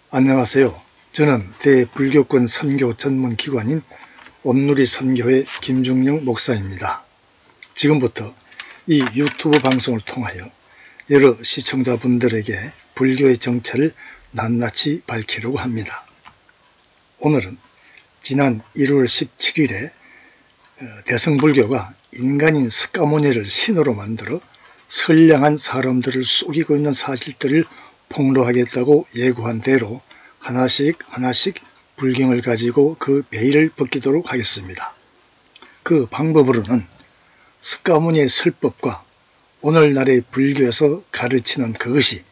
안녕하세요. 저는 대불교권 선교 전문 기관인 온누리선교회 김중영 목사입니다. 지금부터 이 유튜브 방송을 통하여 여러 시청자분들에게 불교의 정체를 낱낱이 밝히려고 합니다. 오늘은 지난 1월 17일에 대승불교가 인간인 스가모니를 신으로 만들어 선량한 사람들을 속이고 있는 사실들을 폭로하겠다고 예고한 대로 하나씩 불경을 가지고 그 베일을 벗기도록 하겠습니다. 그 방법으로는 스가모니의 설법과 오늘날의 불교에서 가르치는 그것이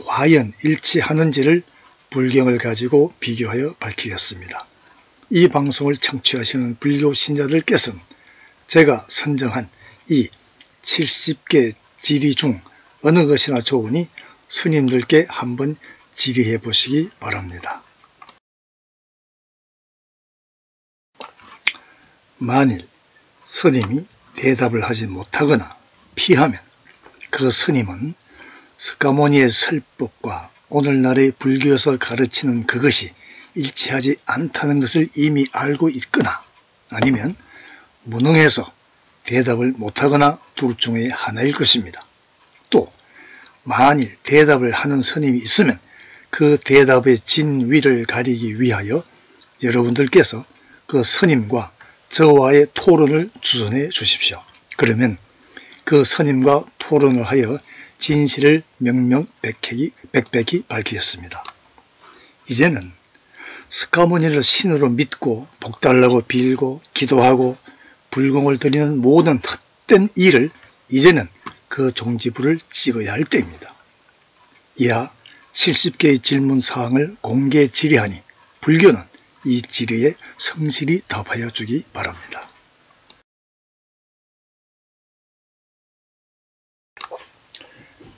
과연 일치하는지를 불경을 가지고 비교하여 밝히겠습니다. 이 방송을 청취하시는 불교 신자들께서는 제가 선정한 이 70개 지리 중 어느 것이나 좋으니 스님들께 한번 질의해 보시기 바랍니다. 만일 스님이 대답을 하지 못하거나 피하면 그 스님은 스가모니의 설법과 오늘날의 불교에서 가르치는 그것이 일치하지 않다는 것을 이미 알고 있거나 아니면 무능해서 대답을 못하거나 둘 중에 하나일 것입니다. 또 만일 대답을 하는 스님이 있으면 그 대답의 진위를 가리기 위하여 여러분들께서 그 스님과 저와의 토론을 주선해 주십시오. 그러면 그 스님과 토론을 하여 진실을 명명백백히 밝히겠습니다. 이제는 스가모니를 신으로 믿고 복달라고 빌고 기도하고 불공을 드리는 모든 헛된 일을 이제는 그 종지부를 찍어야 할 때입니다. 이하 70개의 질문사항을 공개 질의하니 불교는 이 질의에 성실히 답하여 주기 바랍니다.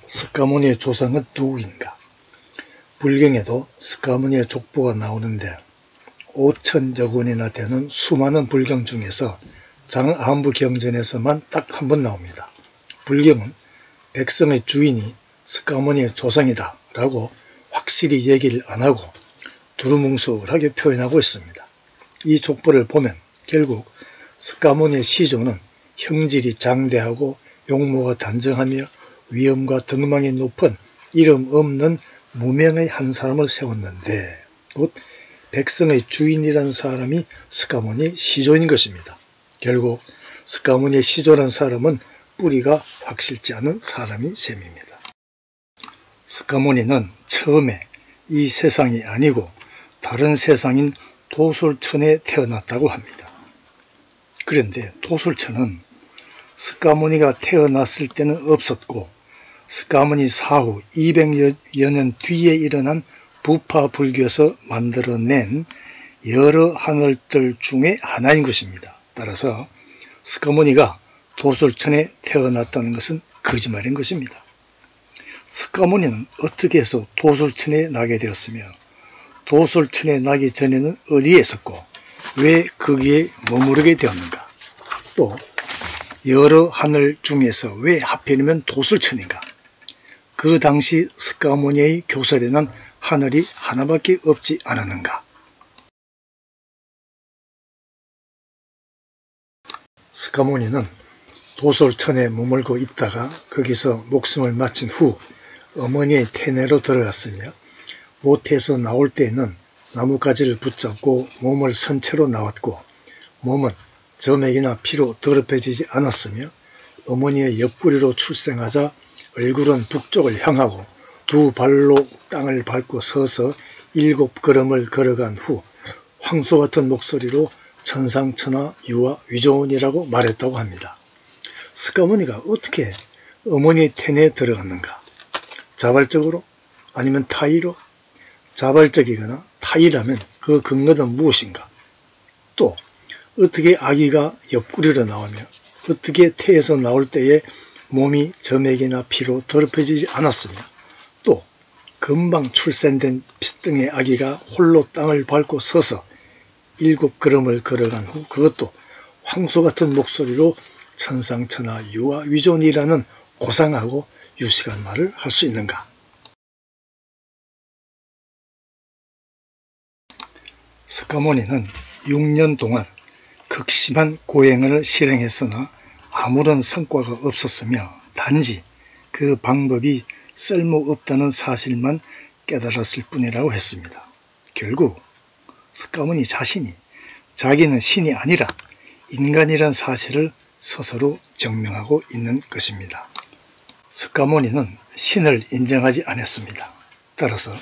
스가모니의 조상은 누구인가? 불경에도 스가모니의 족보가 나오는데 5천여 권이나 되는 수많은 불경 중에서 장안부경전에서만 딱 한 번 나옵니다. 불경은 백성의 주인이 스가모니의 조상이다 라고 확실히 얘기를 안하고 두루뭉술하게 표현하고 있습니다. 이 족보를 보면 결국 스가모니의 시조는 형질이 장대하고 용모가 단정하며 위엄과 덕망이 높은 이름 없는 무명의 한 사람을 세웠는데 곧 백성의 주인이라는 사람이 스가모니의 시조인 것입니다. 결국 스가모니의 시조라는 사람은 뿌리가 확실치 않은 사람이 셈입니다. 스가모니는 처음에 이 세상이 아니고 다른 세상인 도솔천에 태어났다고 합니다. 그런데 도솔천은 스가모니가 태어났을 때는 없었고 스가모니 사후 200여 년 뒤에 일어난 부파불교에서 만들어낸 여러 하늘들 중에 하나인 것입니다. 따라서 스가모니가 도솔천에 태어났다는 것은 거짓말인 것입니다. 스가모니는 어떻게 해서 도솔천에 나게 되었으며 도솔천에 나기 전에는 어디에 있었고 왜 거기에 머무르게 되었는가? 또 여러 하늘 중에서 왜 하필이면 도솔천인가? 그 당시 스가모니의 교설에는 하늘이 하나밖에 없지 않았는가? 스가모니는 도솔천에 머물고 있다가 거기서 목숨을 마친 후 어머니의 태내로 들어갔으며 모태에서 나올 때에는 나뭇가지를 붙잡고 몸을 선 채로 나왔고 몸은 점액이나 피로 더럽혀지지 않았으며 어머니의 옆구리로 출생하자 얼굴은 북쪽을 향하고 두 발로 땅을 밟고 서서 7걸음을 걸어간 후 황소 같은 목소리로 천상천하 유아 위존이라고 말했다고 합니다. 스가모니가 어떻게 어머니의 태내에 들어갔는가? 자발적으로? 아니면 타의로? 자발적이거나 타의라면 그 근거는 무엇인가? 또 어떻게 아기가 옆구리로 나오며 어떻게 태에서 나올 때에 몸이 점액이나 피로 더럽혀지지 않았으며 또 금방 출생된 피등의 아기가 홀로 땅을 밟고 서서 7걸음을 걸어간 후 그것도 황소 같은 목소리로 천상천하 유아 위존이라는 고상하고 유식한 말을 할 수 있는가? 스카모니는 6년 동안 극심한 고행을 실행했으나 아무런 성과가 없었으며 단지 그 방법이 쓸모없다는 사실만 깨달았을 뿐이라고 했습니다. 결국 스카모니 자신이 자기는 신이 아니라 인간이란 사실을 스스로 증명하고 있는 것입니다. 스카모니는 신을 인정하지 않았습니다. 따라서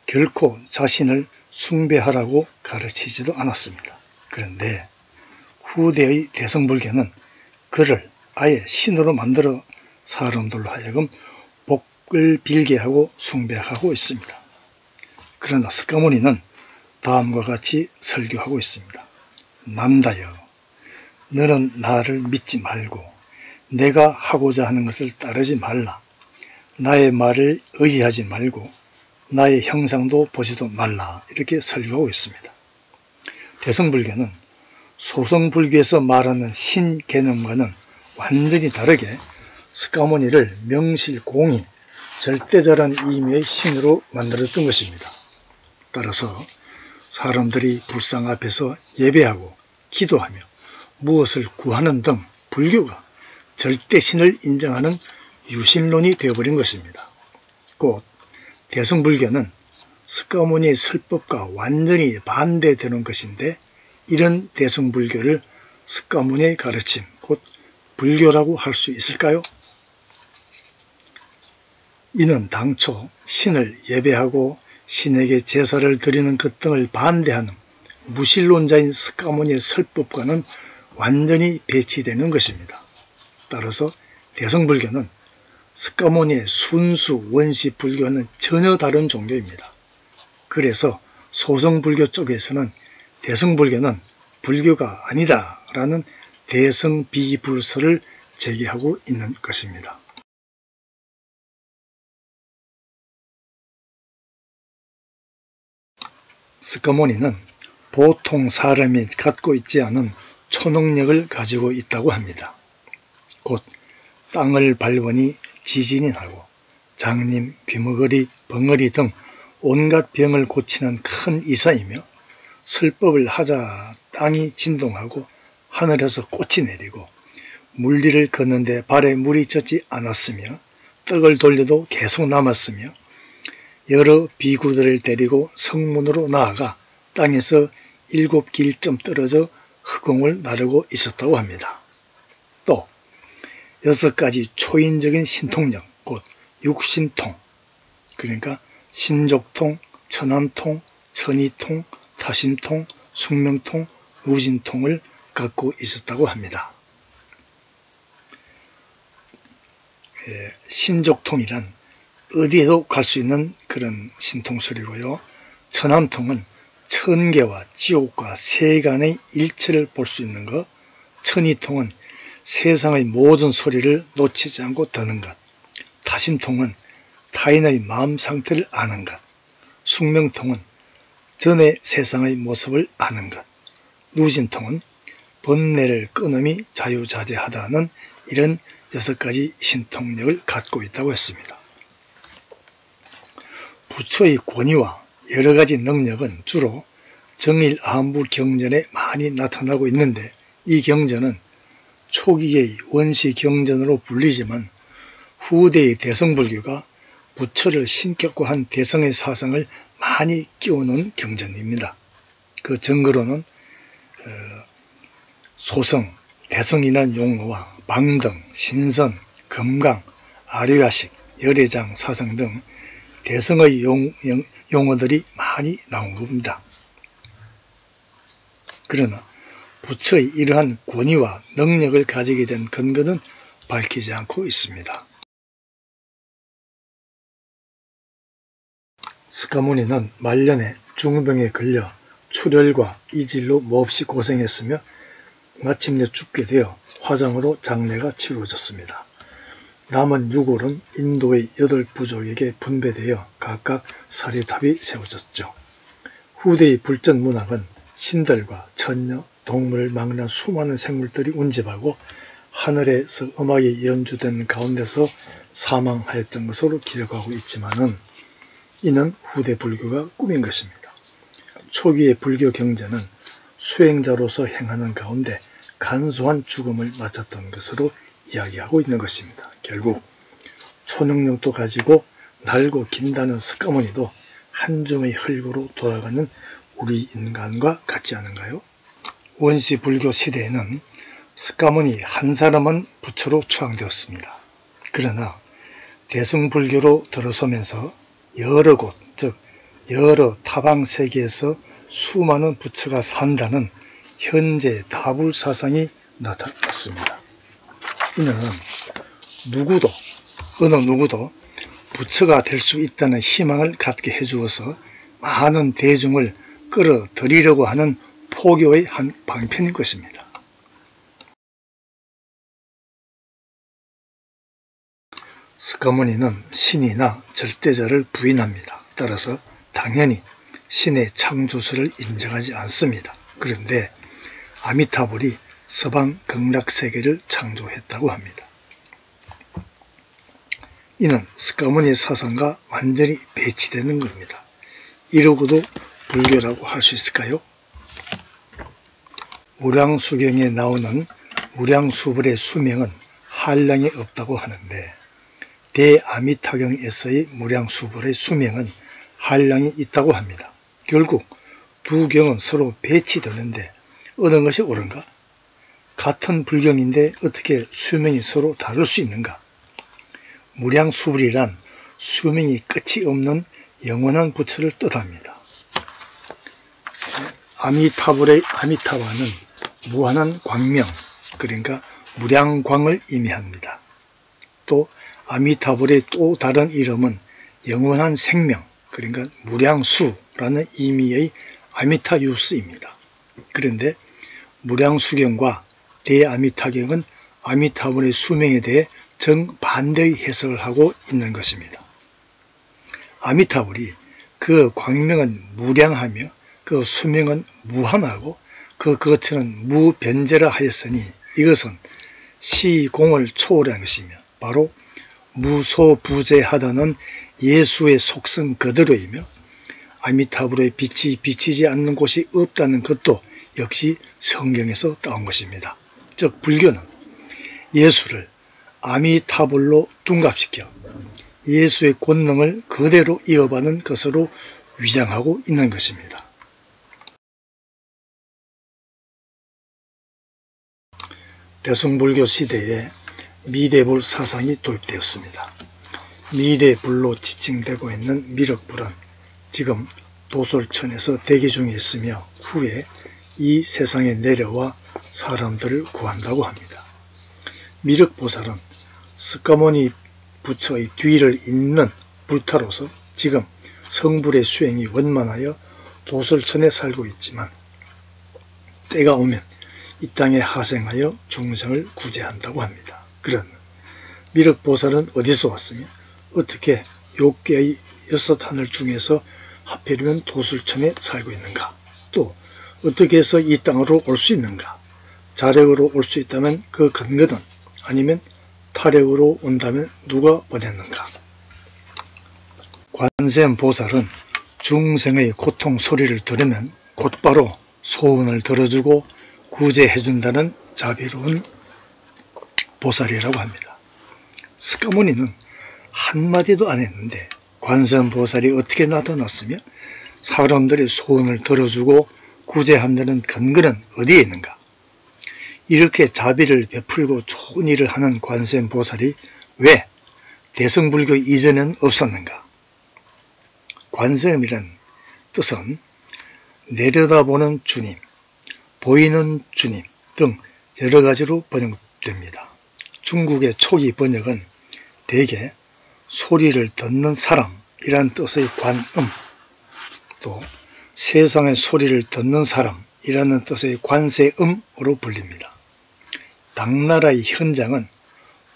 결코 자신을 숭배하라고 가르치지도 않았습니다. 그런데 후대의 대성불교는 그를 아예 신으로 만들어 사람들로 하여금 복을 빌게 하고 숭배하고 있습니다. 그러나 스카모니는 다음과 같이 설교하고 있습니다. 남다여, 너는 나를 믿지 말고 내가 하고자 하는 것을 따르지 말라. 나의 말을 의지하지 말고 나의 형상도 보지도 말라. 이렇게 설교하고 있습니다. 대성불교는 소성불교에서 말하는 신 개념과는 완전히 다르게 스카모니를 명실공히 절대자란 의미의 신으로 만들었던 것입니다. 따라서 사람들이 불상 앞에서 예배하고 기도하며 무엇을 구하는 등 불교가 절대신을 인정하는 유신론이 되어버린 것입니다. 곧 대성불교는 스카모니의 설법과 완전히 반대되는 것인데 이런 대성불교를 스카모니의 가르침, 곧 불교라고 할 수 있을까요? 이는 당초 신을 예배하고 신에게 제사를 드리는 것 등을 반대하는 무신론자인 스카모니의 설법과는 완전히 배치되는 것입니다. 따라서 대성불교는 스카모니의 순수 원시 불교와는 전혀 다른 종교입니다. 그래서 소성불교 쪽에서는 대성불교는 불교가 아니다 라는 대성비불설을 제기하고 있는 것입니다. 스카모니는 보통 사람이 갖고 있지 않은 초능력을 가지고 있다고 합니다. 곧 땅을 밟으니 지진이 나고 장님, 귀머거리, 벙어리 등 온갖 병을 고치는 큰 이사이며 설법을 하자 땅이 진동하고 하늘에서 꽃이 내리고 물리를 걷는데 발에 물이 젖지 않았으며 떡을 돌려도 계속 남았으며 여러 비구들을 데리고 성문으로 나아가 땅에서 7길쯤 떨어져 허공을 나르고 있었다고 합니다. 또 6가지 초인적인 신통력, 곧 육신통, 그러니까 신족통, 천안통, 천이통, 타심통, 숙명통, 무진통을 갖고 있었다고 합니다. 신족통이란 어디에도 갈 수 있는 그런 신통술이고요. 천안통은 천계와 지옥과 세간의 일체를 볼 수 있는 것, 천이통은 세상의 모든 소리를 놓치지 않고 듣는 것, 타심통은 타인의 마음 상태를 아는 것, 숙명통은 전의 세상의 모습을 아는 것, 누진통은 번뇌를 끊음이 자유자재하다는 이런 6가지 신통력을 갖고 있다고 했습니다. 부처의 권위와 여러가지 능력은 주로 정일 안부 경전에 많이 나타나고 있는데 이 경전은 초기의 원시 경전으로 불리지만 후대의 대성불교가 부처를 신격화한 대성의 사상을 많이 끼워놓은 경전입니다. 그 증거로는 소성, 대성이란 용어와 방등, 신선, 금강, 아류야식, 열애장, 사성 등 대성의 용어들이 많이 나온 겁니다. 그러나 부처의 이러한 권위와 능력을 가지게 된 근거는 밝히지 않고 있습니다. 스카모니는 말년에 중병에 걸려 출혈과 이질로 몹시 고생했으며 마침내 죽게 되어 화장으로 장례가 치루어졌습니다. 남은 6월은 인도의 8부족에게 분배되어 각각 사리탑이 세워졌죠. 후대의 불전 문학은 신들과 천녀, 동물을 막는 수많은 생물들이 운집하고 하늘에서 음악이 연주되는 가운데서 사망하였던 것으로 기록하고 있지만은 이는 후대 불교가 꿈인 것입니다. 초기의 불교 경전은 수행자로서 행하는 가운데 간소한 죽음을 맞았던 것으로 이야기하고 있는 것입니다. 결국 초능력도 가지고 날고 긴다는 스카모니도 한 줌의 흙으로 돌아가는 우리 인간과 같지 않은가요? 원시 불교 시대에는 스카모니 한 사람은 부처로 추앙되었습니다. 그러나 대승불교로 들어서면서 여러 곳, 즉 여러 타방 세계에서 수많은 부처가 산다는 현재 다불 사상이 나타났습니다. 이는 누구도 어느 누구도 부처가 될 수 있다는 희망을 갖게 해주어서 많은 대중을 끌어들이려고 하는 포교의 한 방편인 것입니다. 스카모니는 신이나 절대자를 부인합니다. 따라서 당연히 신의 창조주를 인정하지 않습니다. 그런데 아미타불이 서방 극락세계를 창조했다고 합니다. 이는 스카모니 사상과 완전히 배치되는 겁니다. 이러고도 불교라고 할 수 있을까요? 무량수경에 나오는 무량수불의 수명은 한량이 없다고 하는데 대아미타경에서의 무량수불의 수명은 한량이 있다고 합니다. 결국 두 경은 서로 배치되는데 어느 것이 옳은가? 같은 불경인데 어떻게 수명이 서로 다를 수 있는가? 무량수불이란 수명이 끝이 없는 영원한 부처를 뜻합니다. 아미타불의 아미타바는 무한한 광명, 그러니까 무량광을 의미합니다. 또 아미타불의 또 다른 이름은 영원한 생명, 그러니까 무량수라는 의미의 아미타유스입니다. 그런데 무량수경과 대아미타경은 아미타불의 수명에 대해 정반대의 해석을 하고 있는 것입니다. 아미타불이 그 광명은 무량하며 그 수명은 무한하고 그 거처는 무변제라 하였으니 이것은 시공을 초월한 것이며 바로 무소부재하다는 예수의 속성 그대로이며 아미타불의 빛이 비치지 않는 곳이 없다는 것도 역시 성경에서 따온 것입니다. 즉 불교는 예수를 아미타불로 둔갑시켜 예수의 권능을 그대로 이어받는 것으로 위장하고 있는 것입니다. 대승불교 시대에 미래불 사상이 도입되었습니다. 미래불로 지칭되고 있는 미륵불은 지금 도솔천에서 대기 중에 있으며 후에 이 세상에 내려와 사람들을 구한다고 합니다. 미륵보살은 스카모니 부처의 뒤를 잇는 불타로서 지금 성불의 수행이 원만하여 도솔천에 살고 있지만 때가 오면 이 땅에 하생하여 중생을 구제한다고 합니다. 그러면 미륵보살은 어디서 왔으며 어떻게 6개의 6하늘 중에서 하필이면 도솔천에 살고 있는가? 또 어떻게 해서 이 땅으로 올 수 있는가? 자력으로 올 수 있다면 그 근거는 아니면 타력으로 온다면 누가 보냈는가? 관세음보살은 중생의 고통 소리를 들으면 곧바로 소원을 들어주고 구제해준다는 자비로운 보살이라고 합니다. 스카모니는 한마디도 안 했는데 관세음보살이 어떻게 나타났으며 사람들의 소원을 들어주고 구제한다는 근거는 어디에 있는가? 이렇게 자비를 베풀고 좋은 일을 하는 관세음보살이 왜 대승불교 이전엔 없었는가? 관세음이란 뜻은 내려다보는 주님, 보이는 주님 등 여러 가지로 번역됩니다. 중국의 초기 번역은 대개 소리를 듣는 사람이란 뜻의 관음, 또 세상의 소리를 듣는 사람이라는 뜻의 관세음으로 불립니다. 당나라의 현장은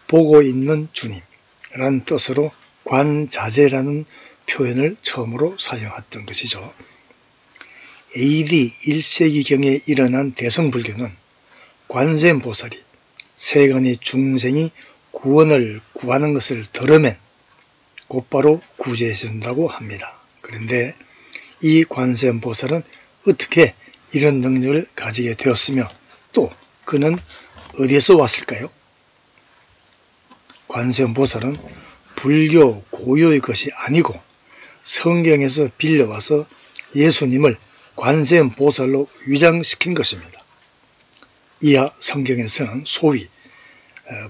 보고 있는 주님이라는 뜻으로 관자재라는 표현을 처음으로 사용했던 것이죠. AD 1세기경에 일어난 대승불교는 관세음보살이 세간의 중생이 구원을 구하는 것을 들으면 곧바로 구제해준다고 합니다. 그런데 이 관세음보살은 어떻게 이런 능력을 가지게 되었으며 또 그는 어디에서 왔을까요? 관세음보살은 불교 고유의 것이 아니고 성경에서 빌려와서 예수님을 관세음보살로 위장시킨 것입니다. 이하 성경에서는 소위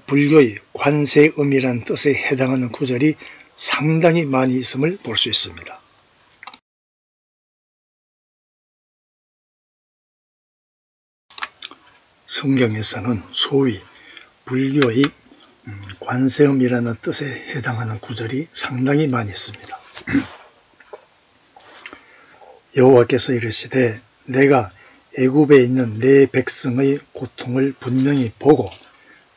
불교의 관세음이라는 뜻에 해당하는 구절이 상당히 많이 있음을 볼 수 있습니다. 성경에서는 소위 불교의 관세음이라는 뜻에 해당하는 구절이 상당히 많이 있습니다. 여호와께서 이르시되 내가 애굽에 있는 내 백성의 고통을 분명히 보고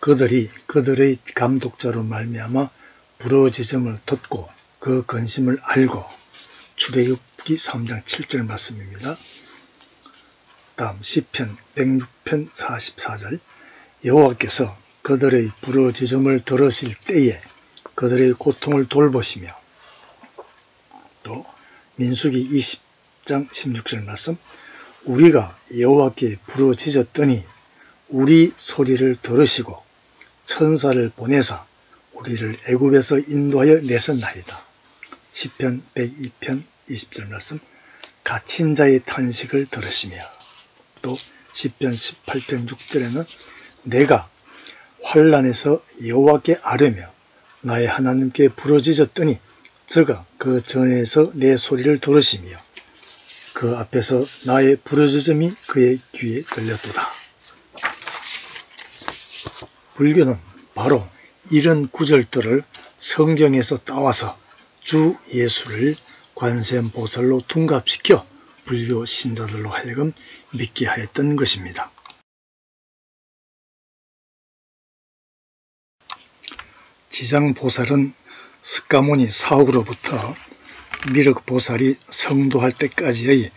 그들의 감독자로 말미암아 부러지짐을 듣고 그 근심을 알고. 출애굽기 3장 7절 말씀입니다. 다음 시편 106편 44절 여호와께서 그들의 부러지짐을 들으실 때에 그들의 고통을 돌보시며. 또 민수기 20장 16절 말씀 우리가 여호와께 부러지졌더니 우리 소리를 들으시고 천사를 보내사 우리를 애굽에서 인도하여 내셨나이다. 시편 102편 20절 말씀 갇힌 자의 탄식을 들으시며. 또 시편 18편 6절에는 내가 환난에서 여호와께 아뢰며 나의 하나님께 부르짖었더니 저가 그 전에서 내 소리를 들으시며 그 앞에서 나의 부르짖음이 그의 귀에 들렸도다. 불교는 바로 이런 구절들을 성경에서 따와서 주 예수를 관세음보살로 둔갑시켜 불교 신자들로 하여금 믿게 하였던 것입니다. 지장보살은 스가모니 사후로부터 미륵보살이 성도할 때까지의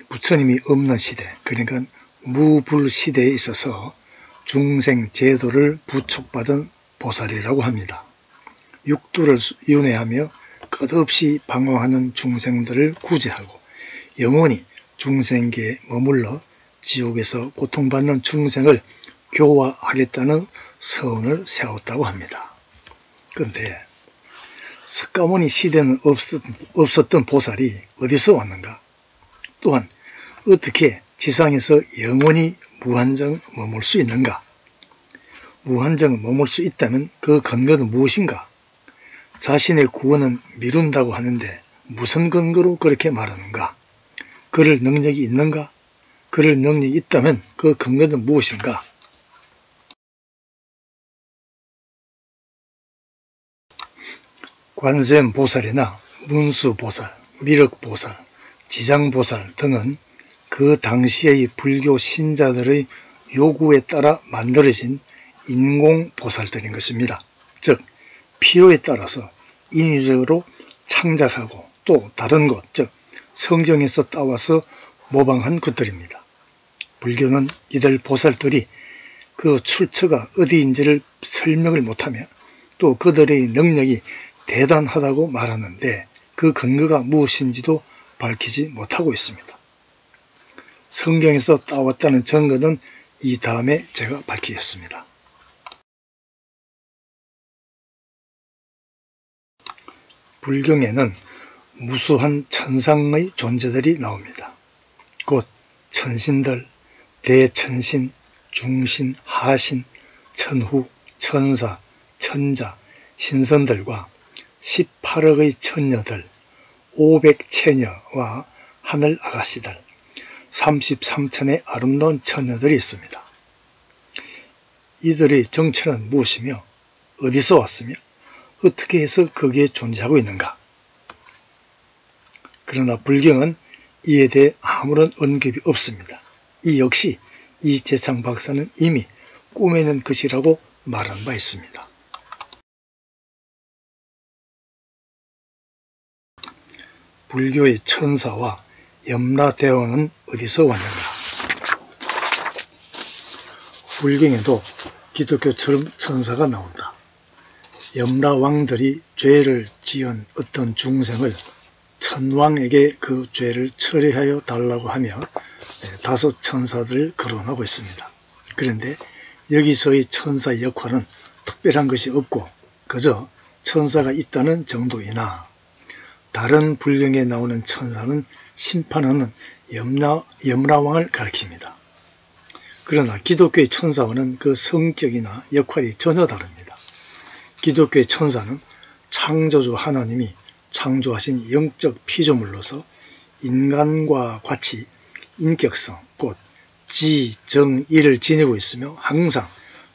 부처님이 없는 시대, 그러니까 무불시대에 있어서 중생 제도를 부축받은 보살이라고 합니다. 육두를 윤회하며 끝없이 방황하는 중생들을 구제하고 영원히 중생계에 머물러 지옥에서 고통받는 중생을 교화하겠다는 서원을 세웠다고 합니다. 그런데 스가모니 시대는 없었던 보살이 어디서 왔는가? 또한 어떻게 지상에서 영원히 무한정 머물 수 있는가? 무한정 머물 수 있다면 그 근거는 무엇인가? 자신의 구원은 미룬다고 하는데 무슨 근거로 그렇게 말하는가? 그럴 능력이 있는가? 그럴 능력이 있다면 그 근거는 무엇인가? 관세음보살이나 문수보살, 미륵보살, 지장보살 등은 그 당시의 불교 신자들의 요구에 따라 만들어진 인공보살들인 것입니다. 즉 필요에 따라서 인위적으로 창작하고 또 다른 것, 즉 성경에서 따와서 모방한 것들입니다. 불교는 이들 보살들이 그 출처가 어디인지를 설명을 못하며 또 그들의 능력이 대단하다고 말하는데 그 근거가 무엇인지도 밝히지 못하고 있습니다. 성경에서 따왔다는 증거는 이 다음에 제가 밝히겠습니다. 불경에는 무수한 천상의 존재들이 나옵니다. 곧 천신들, 대천신, 중신, 하신, 천후, 천사, 천자, 신선들과 18억의 천녀들, 500체녀와 하늘 아가씨들, 33천의 아름다운 처녀들이 있습니다. 이들의 정체는 무엇이며 어디서 왔으며 어떻게 해서 거기에 존재하고 있는가? 그러나 불경은 이에 대해 아무런 언급이 없습니다. 이 역시 이재창 박사는 이미 꾸며낸 것이라고 말한 바 있습니다. 불교의 천사와 염라대왕은 어디서 왔는가? 불경에도 기독교처럼 천사가 나온다. 염라왕들이 죄를 지은 어떤 중생을 천왕에게 그 죄를 처리하여 달라고 하며 5 천사들을 거론하고 있습니다. 그런데 여기서의 천사의 역할은 특별한 것이 없고 그저 천사가 있다는 정도이나 다른 불경에 나오는 천사는 심판하는 염라왕을 가리킵니다. 그러나 기독교의 천사와는 그 성격이나 역할이 전혀 다릅니다. 기독교의 천사는 창조주 하나님이 창조하신 영적 피조물로서 인간과 같이 인격성, 곧 지, 정, 이를 지니고 있으며 항상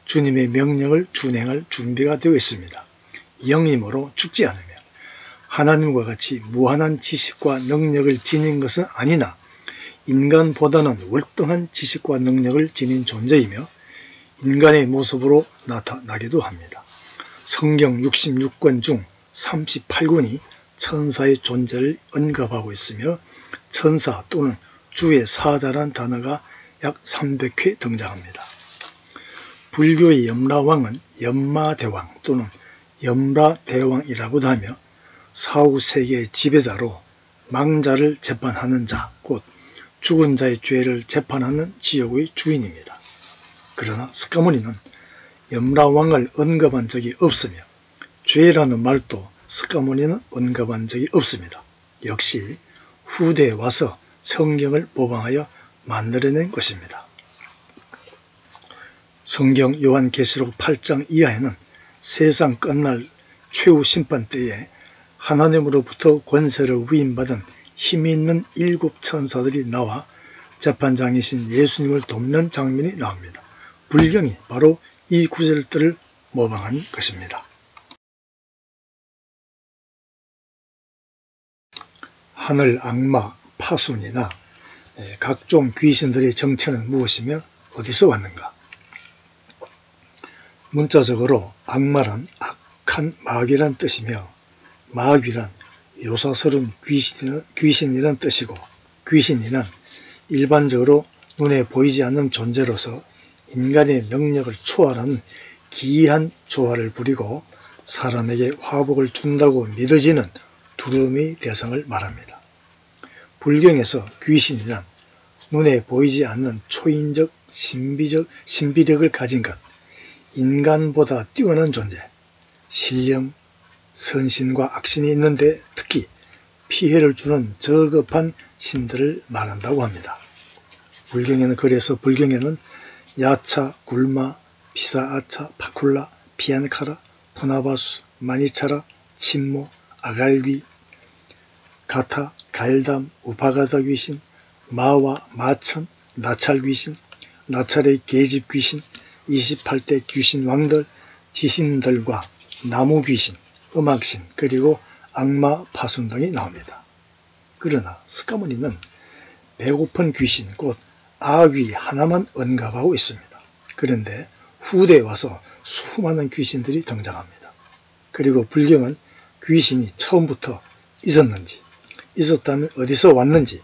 주님의 명령을 준행할 준비가 되어 있습니다. 영이므로 죽지 않으며 하나님과 같이 무한한 지식과 능력을 지닌 것은 아니나 인간보다는 월등한 지식과 능력을 지닌 존재이며 인간의 모습으로 나타나기도 합니다. 성경 66권 중 38권이 천사의 존재를 언급하고 있으며 천사 또는 주의 사자란 단어가 약 300회 등장합니다. 불교의 염라왕은 염마대왕 또는 염라대왕이라고도 하며 사후세계의 지배자로 망자를 재판하는 자, 곧 죽은 자의 죄를 재판하는 지옥의 주인입니다. 그러나 스카모니는 염라왕을 언급한 적이 없으며 죄라는 말도 스카모니는 언급한 적이 없습니다. 역시 후대에 와서 성경을 모방하여 만들어낸 것입니다. 성경 요한계시록 8장 이하에는 세상 끝날 최후 심판 때에 하나님으로부터 권세를 위임받은 힘이 있는 7 천사들이 나와 재판장이신 예수님을 돕는 장면이 나옵니다. 불경이 바로 이 구절들을 모방한 것입니다. 하늘 악마, 파순이나 각종 귀신들의 정체는 무엇이며 어디서 왔는가? 문자적으로 악마란 악한 마귀란 뜻이며 마귀란 요사스러운 귀신이란 뜻이고 귀신이란 일반적으로 눈에 보이지 않는 존재로서 인간의 능력을 초월하는 기이한 조화를 부리고 사람에게 화복을 준다고 믿어지는 두려움의 대상을 말합니다. 불경에서 귀신이란 눈에 보이지 않는 초인적 신비력을 가진 것, 인간보다 뛰어난 존재, 신령, 선신과 악신이 있는데 특히 피해를 주는 저급한 신들을 말한다고 합니다. 그래서 불경에는 야차, 굴마, 피사아차, 파쿨라, 피안카라, 푸나바수, 마니차라, 침모, 아갈귀, 가타, 갈담, 우파가다 귀신, 마와, 마천, 나찰 귀신, 나찰의 계집 귀신, 28대 귀신 왕들, 지신들과 나무 귀신, 음악신, 그리고 악마, 파순 등이 나옵니다. 그러나 스카모니는 배고픈 귀신, 곧 아귀 하나만 언급하고 있습니다. 그런데 후대에 와서 수많은 귀신들이 등장합니다. 그리고 불경은 귀신이 처음부터 있었는지, 있었다면 어디서 왔는지,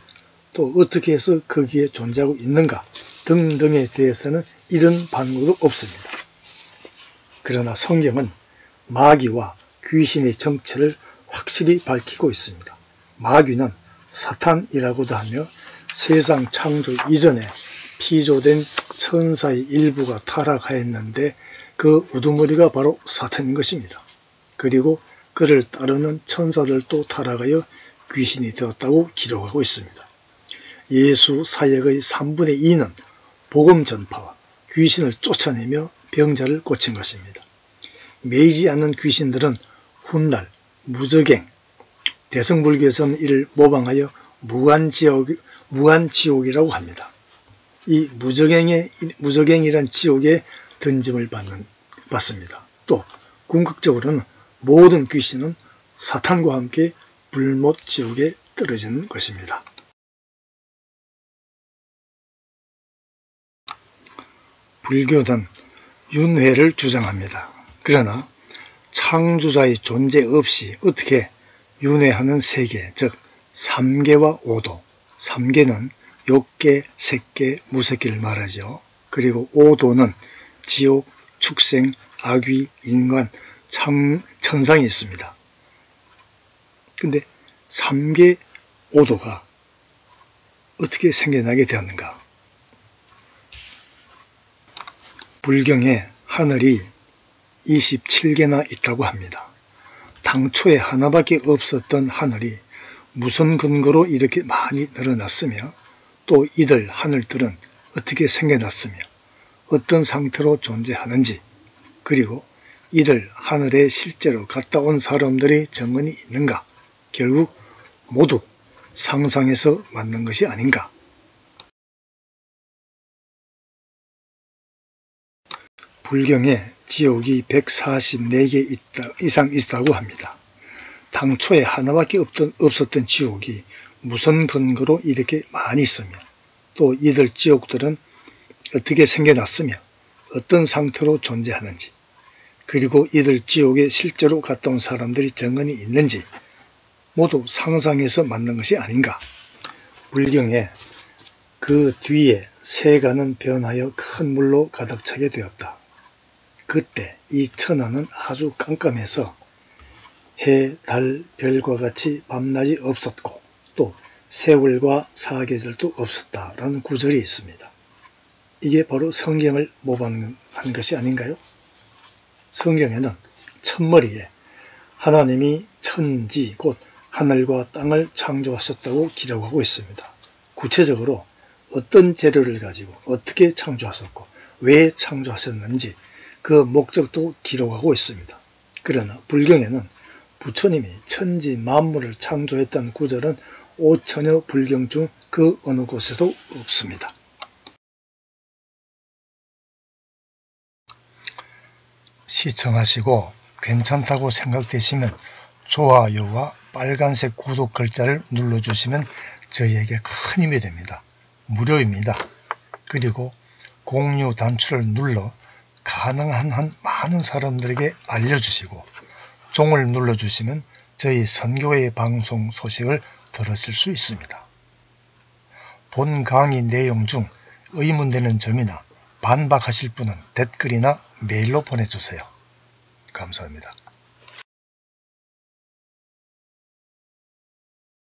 또 어떻게 해서 거기에 존재하고 있는가 등등에 대해서는 이런 반응도 없습니다. 그러나 성경은 마귀와 귀신의 정체를 확실히 밝히고 있습니다. 마귀는 사탄이라고도 하며 세상 창조 이전에 피조된 천사의 일부가 타락하였는데 그 우두머리가 바로 사탄인 것입니다. 그리고 그를 따르는 천사들도 타락하여 귀신이 되었다고 기록하고 있습니다. 예수 사역의 3분의 2는 복음 전파와 귀신을 쫓아내며 병자를 고친 것입니다. 매이지 않는 귀신들은 훗날 무적행, 대승불교에서는 이를 모방하여 무간지옥이라고 합니다. 이 무적행이란 지옥에 던짐을 받습니다. 또 궁극적으로는 모든 귀신은 사탄과 함께 불못 지옥에 떨어지는 것입니다. 불교는 윤회를 주장합니다. 그러나 창조자의 존재 없이 어떻게 윤회하는 세계, 즉 3계와 5도, 3계는 욕계, 색계, 무색계를 말하죠. 그리고 5도는 지옥, 축생, 악귀, 인간, 천상이 있습니다. 근데 3개 오도가 어떻게 생겨나게 되었는가? 불경에 하늘이 27개나 있다고 합니다. 당초에 하나밖에 없었던 하늘이 무슨 근거로 이렇게 많이 늘어났으며 또 이들 하늘들은 어떻게 생겨났으며 어떤 상태로 존재하는지, 그리고 이들 하늘에 실제로 갔다 온 사람들의 증언이 있는가? 결국 모두 상상해서 만든 것이 아닌가? 불경에 지옥이 144개 이상 있다고 합니다. 당초에 하나밖에 없었던 지옥이 무슨 근거로 이렇게 많이 있으며 또 이들 지옥들은 어떻게 생겨났으며 어떤 상태로 존재하는지, 그리고 이들 지옥에 실제로 갔다 온 사람들이 증언이 있는지 모두 상상해서 만든 것이 아닌가. 불경에 그 뒤에 세간은 변하여 큰 물로 가득 차게 되었다. 그때 이 천하는 아주 깜깜해서 해, 달, 별과 같이 밤낮이 없었고 또 세월과 사계절도 없었다라는 구절이 있습니다. 이게 바로 성경을 모방한 것이 아닌가요? 성경에는 첫머리에 하나님이 천지 곧 하늘과 땅을 창조하셨다고 기록하고 있습니다. 구체적으로 어떤 재료를 가지고 어떻게 창조하셨고 왜 창조하셨는지 그 목적도 기록하고 있습니다. 그러나 불경에는 부처님이 천지 만물을 창조했다는 구절은 5천여 불경 중 그 어느 곳에도 없습니다. 시청하시고 괜찮다고 생각되시면 좋아요와 빨간색 구독 글자를 눌러주시면 저희에게 큰 힘이 됩니다. 무료입니다. 그리고 공유 단추를 눌러 가능한 한 많은 사람들에게 알려주시고 종을 눌러주시면 저희 선교회 방송 소식을 들으실 수 있습니다. 본 강의 내용 중 의문되는 점이나 반박하실 분은 댓글이나 메일로 보내주세요. 감사합니다.